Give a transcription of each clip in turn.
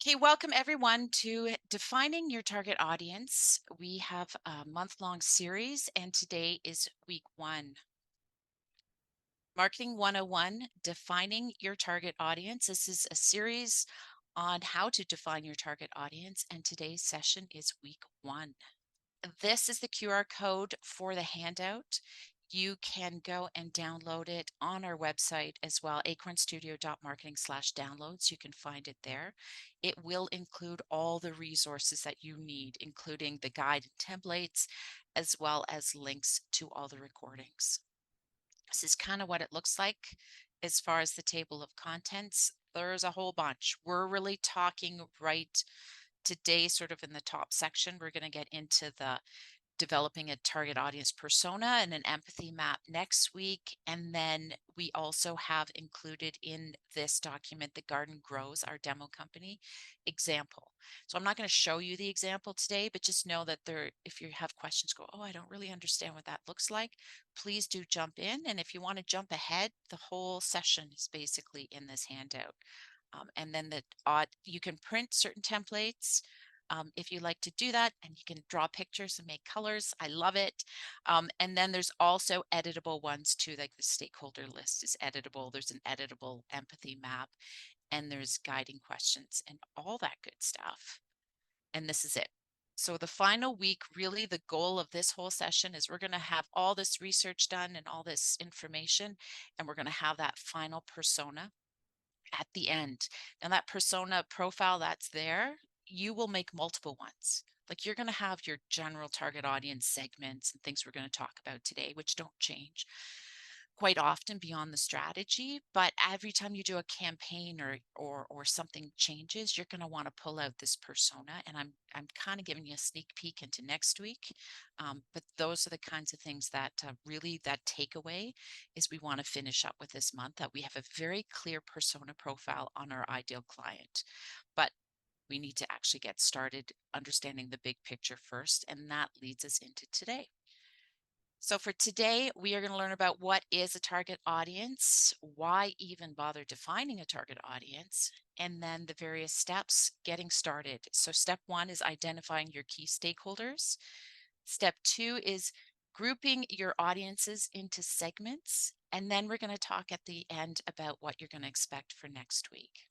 Okay, welcome everyone to Defining Your Target Audience. We have a month-long series, and today is week 1. Marketing 101, Defining Your Target Audience. This is a series on how to define your target audience, and today's session is week 1. This is the QR code for the handout. You can go and download it on our website as well, acornstudio.marketing/downloads. You can find it there. It will include all the resources that you need, including the guide and templates, as well as links to all the recordings. This is kind of what it looks like as far as the table of contents. There's a whole bunch. We're really talking right today, sort of in the top section. We're going to get into the developing a target audience persona and an empathy map next week. And then we also have included in this document the Garden Grows, our demo company example. So I'm not going to show you the example today, but just know that if you have questions, go, oh, I don't really understand what that looks like, please do jump in. And if you want to jump ahead, the whole session is basically in this handout. And then you can print certain templates if you like to do that, and you can draw pictures and make colors. I love it. And then there's also editable ones too, like the stakeholder list is editable. There's an editable empathy map, and there's guiding questions and all that good stuff. And this is it. So the final week, really the goal of this whole session is we're going to have all this research done and all this information, and we're going to have that final persona at the end. Now that persona profile that's there, you will make multiple ones. Like you're going to have your general target audience segments and things we're going to talk about today, which don't change quite often beyond the strategy. But every time you do a campaign or something changes, you're going to want to pull out this persona. And I'm kind of giving you a sneak peek into next week. But those are the kinds of things that really that takeaway is we want to finish up with this month, that we have a very clear persona profile on our ideal client. But we need to actually get started understanding the big picture first, and that leads us into today. So for today, we are going to learn about what is a target audience, why even bother defining a target audience, and then the various steps getting started. So step 1 is identifying your key stakeholders. Step 2 is grouping your audiences into segments. And then we're going to talk at the end about what you're going to expect for next week.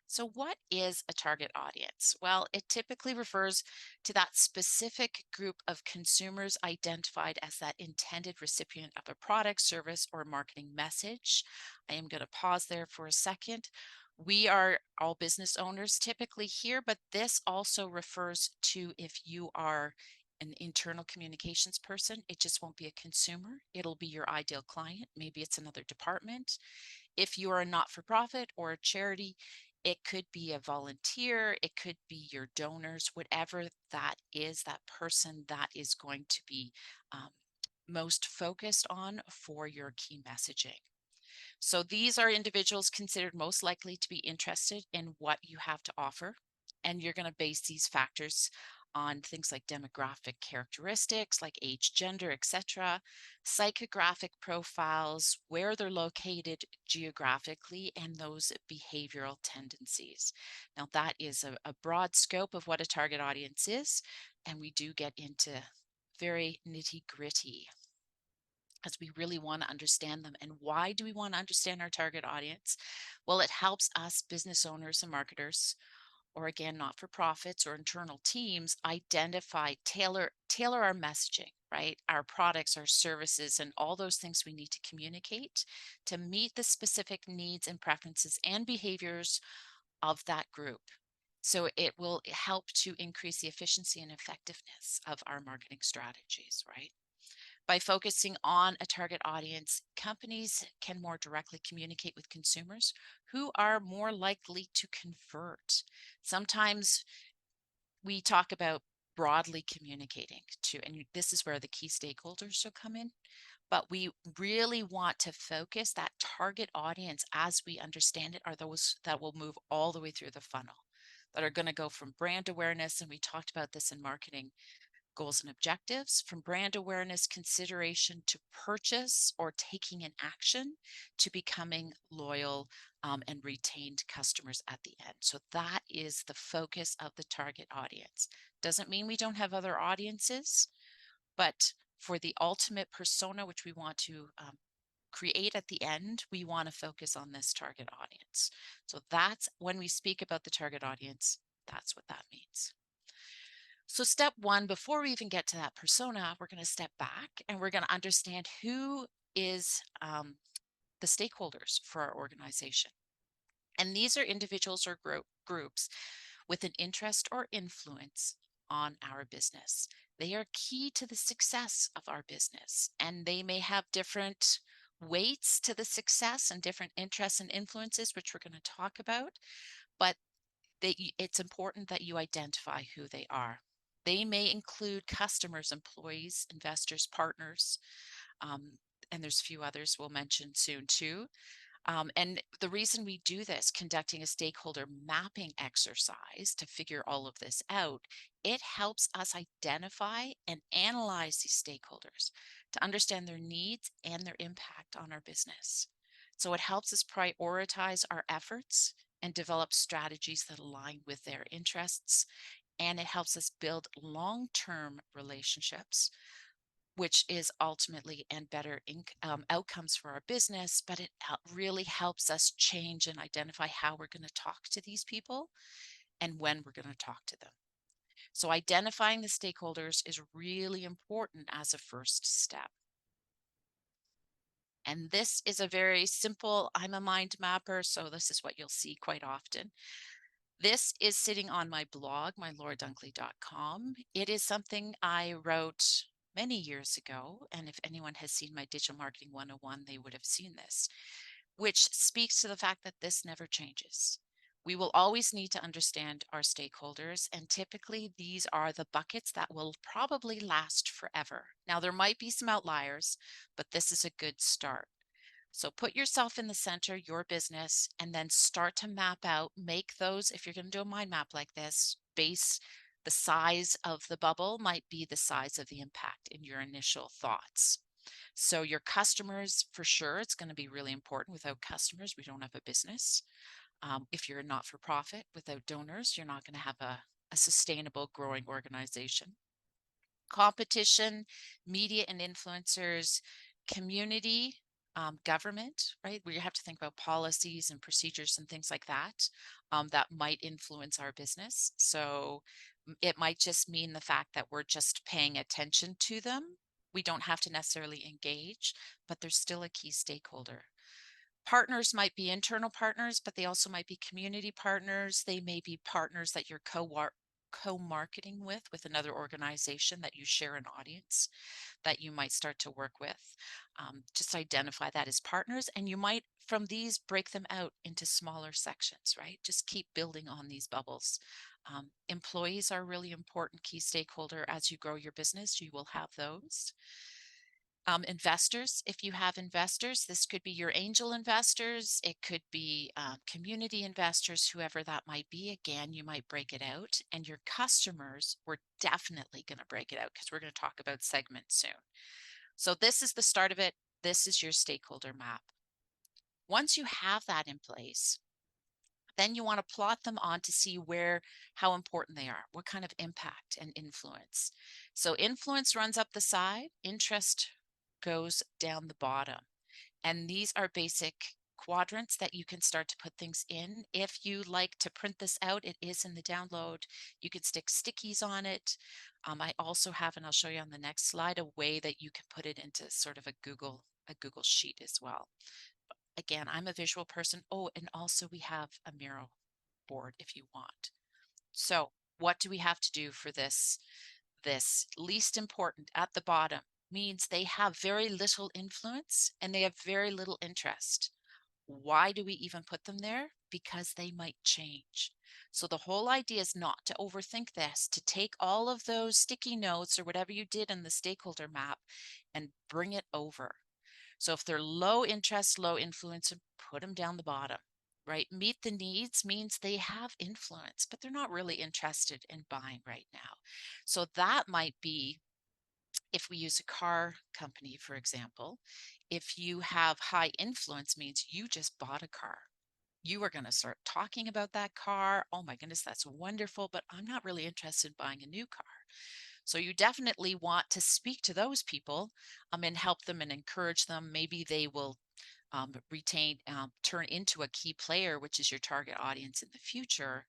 So what is a target audience? Well, it typically refers to that specific group of consumers identified as that intended recipient of a product, service, or marketing message. I am going to pause there for a second. We are all business owners typically here, but this also refers to if you are an internal communications person, it just won't be a consumer. It'll be your ideal client. Maybe it's another department. If you are a not-for-profit or a charity, it could be a volunteer, it could be your donors, whatever that is, that person that is going to be most focused on for your key messaging. So these are individuals considered most likely to be interested in what you have to offer. And you're going to base these factors on things like demographic characteristics like age, gender, etc., psychographic profiles, where they're located geographically, and those behavioral tendencies. Now that is a broad scope of what a target audience is, and we do get into very nitty-gritty as we really want to understand them. And why do we want to understand our target audience? Well, it helps us business owners and marketers, or again, not-for-profits or internal teams, identify, tailor our messaging, right? Our products, our services, and all those things we need to communicate to meet the specific needs and preferences and behaviors of that group. So it will help to increase the efficiency and effectiveness of our marketing strategies, right? By focusing on a target audience, companies can more directly communicate with consumers who are more likely to convert. Sometimes we talk about broadly communicating to, and this is where the key stakeholders will come in, but we really want to focus that target audience as we understand it are those that will move all the way through the funnel, that are going to go from brand awareness, and we talked about this in marketing, Goals and objectives, from brand awareness consideration to purchase or taking an action to becoming loyal and retained customers at the end. So that is the focus of the target audience. Doesn't mean we don't have other audiences, but for the ultimate persona, which we want to create at the end, we want to focus on this target audience. So that's when we speak about the target audience, that's what that means. So step one, before we even get to that persona, we're going to step back and we're going to understand who is the stakeholders for our organization. And these are individuals or groups with an interest or influence on our business. They are key to the success of our business, and they may have different weights to the success and different interests and influences, which we're going to talk about. But it's important that you identify who they are. They may include customers, employees, investors, partners, and there's a few others we'll mention soon too. And the reason we do this, conducting a stakeholder mapping exercise to figure all of this out, it helps us identify and analyze these stakeholders to understand their needs and their impact on our business. So it helps us prioritize our efforts and develop strategies that align with their interests. And it helps us build long-term relationships, which is ultimately and better outcomes for our business, but it really helps us change and identify how we're going to talk to these people and when we're going to talk to them. So identifying the stakeholders is really important as a first step. And this is a very simple, I'm a mind mapper, so this is what you'll see quite often. This is sitting on my blog, mylauradunkley.com. It is something I wrote many years ago, and if anyone has seen my Digital Marketing 101, they would have seen this, which speaks to the fact that this never changes. We will always need to understand our stakeholders, and typically these are the buckets that will probably last forever. Now, there might be some outliers, but this is a good start. So put yourself in the center, your business, and then start to map out, make those, if you're going to do a mind map like this, base the size of the bubble might be the size of the impact in your initial thoughts. So your customers, for sure, it's going to be really important. Without customers, we don't have a business. If you're a not-for-profit, without donors, you're not going to have a sustainable, growing organization. Competition, media and influencers, community, government, right? Where you have to think about policies and procedures and things like that that might influence our business. So it might just mean the fact that we're just paying attention to them. We don't have to necessarily engage, but there's still a key stakeholder. Partners might be internal partners, but they also might be community partners. They may be partners that you're co-marketing with another organization that you share an audience that you might start to work with. Just identify that as partners, and you might from these break them out into smaller sections, right? Just keep building on these bubbles. Employees are really important key stakeholder. As you grow your business, you will have those. Investors, if you have investors, this could be your angel investors, it could be community investors, whoever that might be. Again, you might break it out. And your customers, we're definitely going to break it out because we're going to talk about segments soon. So this is the start of it. This is your stakeholder map. Once you have that in place, then you want to plot them on to see how important they are, what kind of impact and influence. So influence runs up the side, interest goes down the bottom. And these are basic quadrants that you can start to put things in. If you like to print this out, it is in the download. You can stick stickies on it. I also have, and I'll show you on the next slide, a way that you can put it into sort of a Google sheet as well. Again, I'm a visual person. Oh, and also we have a Miro board if you want. So what do we have to do for this? This least important at the bottom means they have very little influence and they have very little interest. Why do we even put them there? Because they might change. So the whole idea is not to overthink this, to take all of those sticky notes or whatever you did in the stakeholder map and bring it over. So if they're low interest, low influence, put them down the bottom. right? Meet the needs means they have influence, but they're not really interested in buying right now. So that might be, if we use a car company, for example, if you have high influence means you just bought a car. You are going to start talking about that car. Oh my goodness, that's wonderful, but I'm not really interested in buying a new car. So you definitely want to speak to those people and help them and encourage them. Maybe they will turn into a key player, which is your target audience in the future.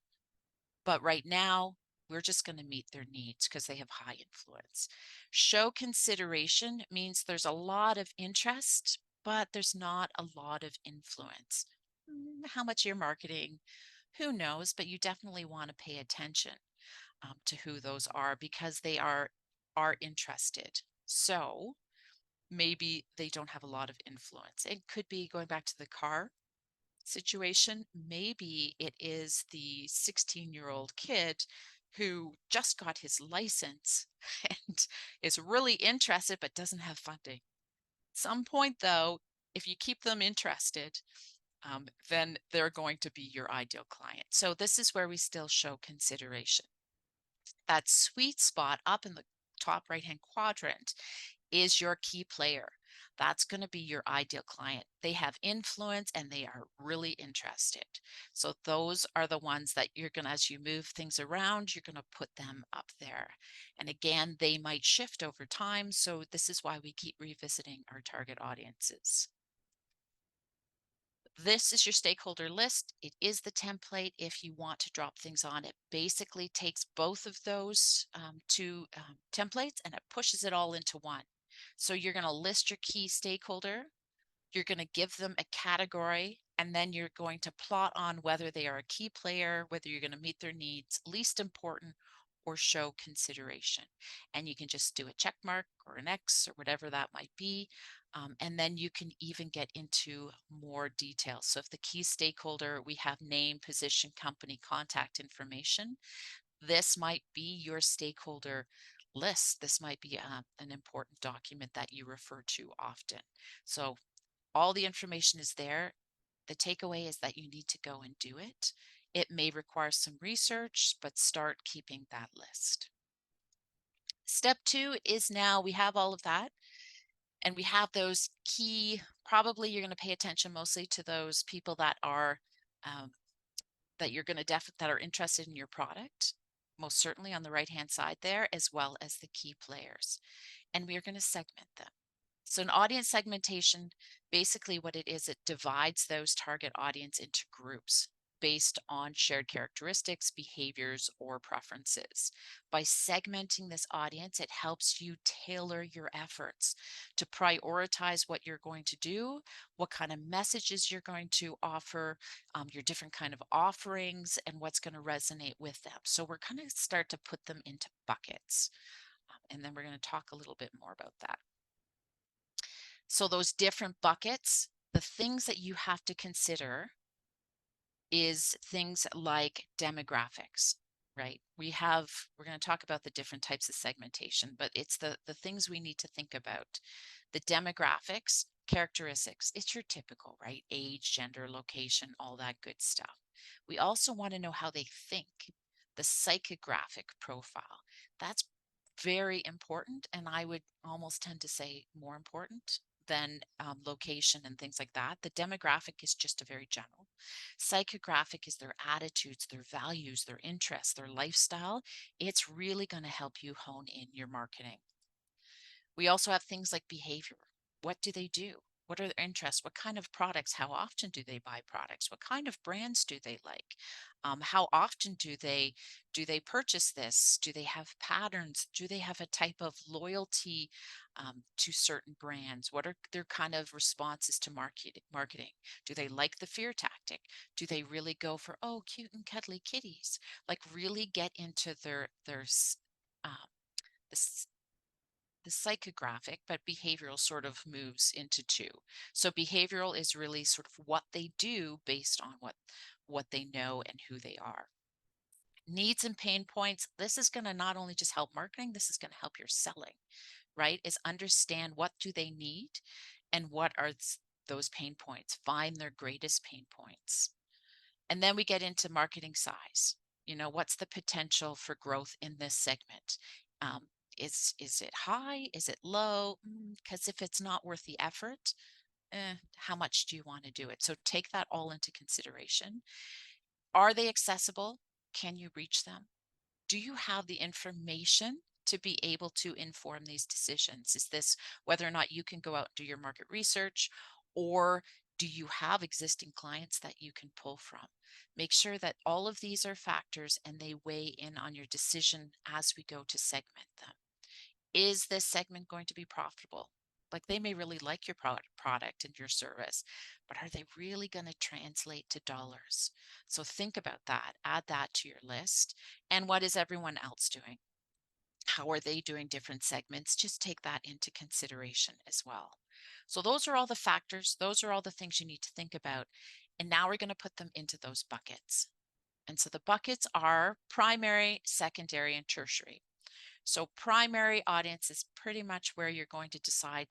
But right now, we're just going to meet their needs because they have high influence. Show consideration means there's a lot of interest, but there's not a lot of influence. How much you're marketing, who knows, but you definitely want to pay attention to who those are because they are interested. So maybe they don't have a lot of influence. It could be, going back to the car situation, maybe it is the 16-year-old kid who just got his license and is really interested but doesn't have funding. Some point though, if you keep them interested, then they're going to be your ideal client. So this is where we still show consideration. That sweet spot up in the top right-hand quadrant is your key player. That's going to be your ideal client. They have influence and they are really interested. So those are the ones that you're going to, as you move things around, you're going to put them up there. And again, they might shift over time. So this is why we keep revisiting our target audiences. This is your stakeholder list. It is the template if you want to drop things on. It basically takes both of those two templates and it pushes it all into one. So you're going to list your key stakeholder, you're going to give them a category, and then you're going to plot on whether they are a key player, whether you're going to meet their needs, least important, or show consideration. And you can just do a check mark or an X or whatever that might be. And then you can even get into more details. So if the key stakeholder, we have name, position, company, contact information, this might be your stakeholder list. This might be an important document that you refer to often. So all the information is there. The takeaway is that you need to go and do it. It may require some research, but start keeping that list. Step 2 is, now we have all of that and we have those key, probably you're going to pay attention mostly to those people that are that you're going to that are interested in your product, most certainly on the right hand side there, as well as the key players. And we are going to segment them. So an audience segmentation, basically what it is, it divides those target audience into groups based on shared characteristics, behaviors, or preferences. By segmenting this audience, it helps you tailor your efforts to prioritize what you're going to do, what kind of messages you're going to offer, your different kind of offerings, and what's going to resonate with them. So we're going to start to put them into buckets. And then we're going to talk a little bit more about that. So those different buckets, the things that you have to consider is things like demographics, right? We're going to talk about the different types of segmentation, but it's the things we need to think about. The demographics, characteristics, it's your typical, right? Age, gender, location, all that good stuff. We also want to know how they think, the psychographic profile. That's very important, and I would almost tend to say more important than location and things like that. The demographic is just a very general. Psychographic is their attitudes, their values, their interests, their lifestyle. It's really going to help you hone in your marketing. We also have things like behavior. What do they do? What are their interests? What kind of products? How often do they buy products? What kind of brands do they like? How often do they purchase this? Do they have patterns? Do they have a type of loyalty to certain brands? What are their kind of responses to marketing? Do they like the fear tactic? Do they really go for, oh, cute and cuddly kitties? Like really get into um, this the psychographic, but behavioral sort of moves into two. So behavioral is really sort of what they do based on what they know and who they are. Needs and pain points. This is going to not only just help marketing, this is going to help your selling, right? Is understand what do they need and what are those pain points. Find their greatest pain points. And then we get into marketing size. What's the potential for growth in this segment? Um, is it high? Is it low? Because if it's not worth the effort, how much do you want to do it? So take that all into consideration. Are they accessible? Can you reach them? Do you have the information to be able to inform these decisions? Is this whether or not you can go out and do your market research, or do you have existing clients that you can pull from? Make sure that all of these are factors and they weigh in on your decision as we go to segment them. Is this segment going to be profitable? Like, they may really like your product and your service, but are they really going to translate to dollars? So think about that. Add that to your list. And what is everyone else doing? How are they doing different segments? Just take that into consideration as well. So those are all the factors. Those are all the things you need to think about. And now we're going to put them into those buckets. And so the buckets are primary, secondary, and tertiary. So primary audience is pretty much where you're going to decide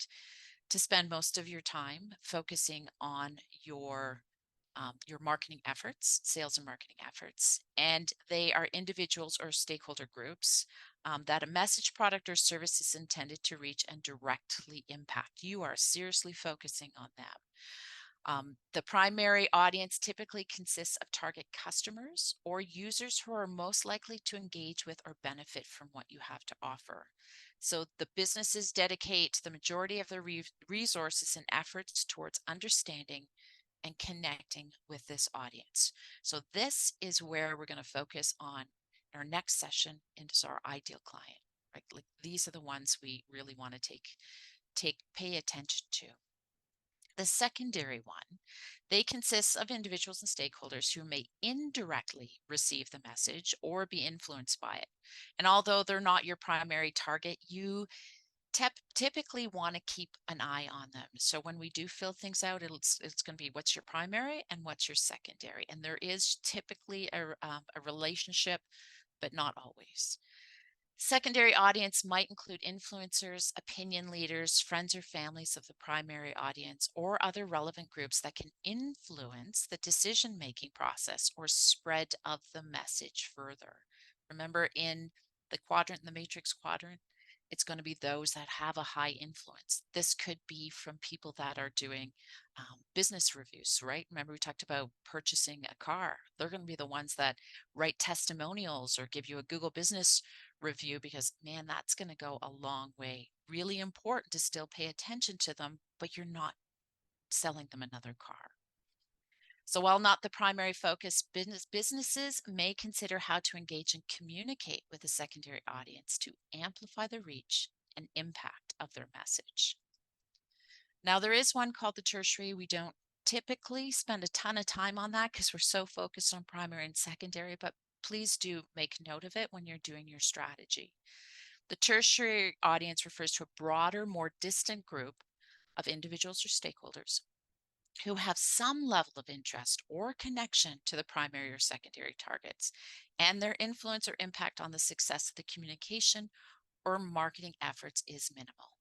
to spend most of your time focusing on your marketing efforts, sales and marketing efforts. And they are individuals or stakeholder groups that a message, product, or service is intended to reach and directly impact. You are seriously focusing on them. The primary audience typically consists of target customers or users who are most likely to engage with or benefit from what you have to offer. So the businesses dedicate the majority of their resources and efforts towards understanding and connecting with this audience. So this is where we're going to focus on our next session into our ideal client. Right? Like, these are the ones we really want to pay attention to. The secondary one, they consist of individuals and stakeholders who may indirectly receive the message or be influenced by it. And although they're not your primary target, you typically want to keep an eye on them. So when we do fill things out, it's going to be what's your primary and what's your secondary. And there is typically a relationship, but not always. Secondary audience might include influencers, opinion leaders, friends or families of the primary audience, or other relevant groups that can influence the decision-making process or spread of the message further. Remember, in the matrix quadrant, it's going to be those that have a high influence. This could be from people that are doing business reviews, right? Remember, we talked about purchasing a car. They're going to be the ones that write testimonials or give you a Google business review, because man, that's going to go a long way. Really important to still pay attention to them, but you're not selling them another car. So while not the primary focus, businesses may consider how to engage and communicate with a secondary audience to amplify the reach and impact of their message. Now, there is one called the tertiary. We don't typically spend a ton of time on that because we're so focused on primary and secondary, but please do make note of it when you're doing your strategy. The tertiary audience refers to a broader, more distant group of individuals or stakeholders who have some level of interest or connection to the primary or secondary targets, and their influence or impact on the success of the communication or marketing efforts is minimal.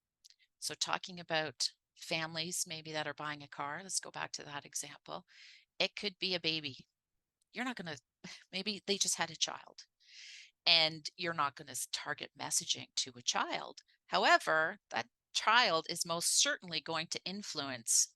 So talking about families maybe that are buying a car, let's go back to that example. It could be a baby. You're not going to, maybe they just had a child, and you're not going to target messaging to a child. However, that child is most certainly going to influence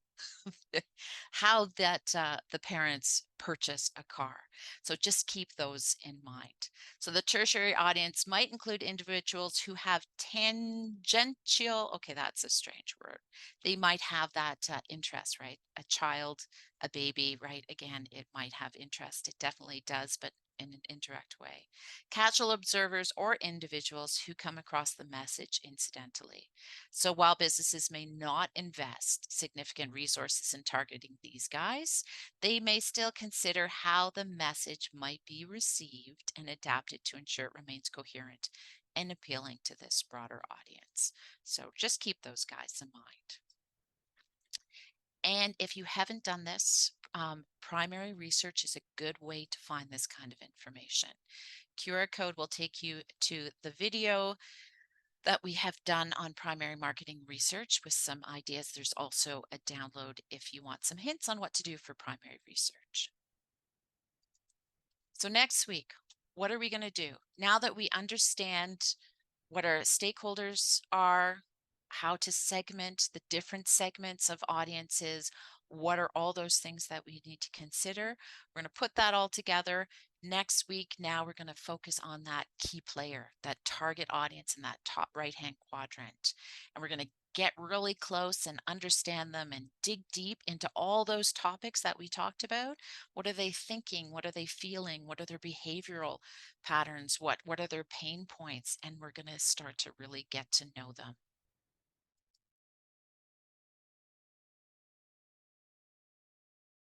how the parents purchase a car. So just keep those in mind. So the tertiary audience might include individuals who have tangential, okay, that's a strange word. They might have that interest, right? A child, a baby, right? Again, it might have interest. It definitely does, but in an indirect way. Casual observers or individuals who come across the message incidentally. So while businesses may not invest significant resources in targeting these guys, they may still consider how the message might be received and adapted to ensure it remains coherent and appealing to this broader audience. So just keep those guys in mind. And if you haven't done this, primary research is a good way to find this kind of information. QR code will take you to the video that we have done on primary marketing research with some ideas. There's also a download if you want some hints on what to do for primary research. So next week, what are we going to do? Now that we understand what our stakeholders are, how to segment the different segments of audiences, what are all those things that we need to consider? We're going to put that all together. Next week, now we're going to focus on that key player, that target audience in that top right-hand quadrant. And we're going to get really close and understand them and dig deep into all those topics that we talked about. What are they thinking? What are they feeling? What are their behavioral patterns? What are their pain points? And we're going to start to really get to know them.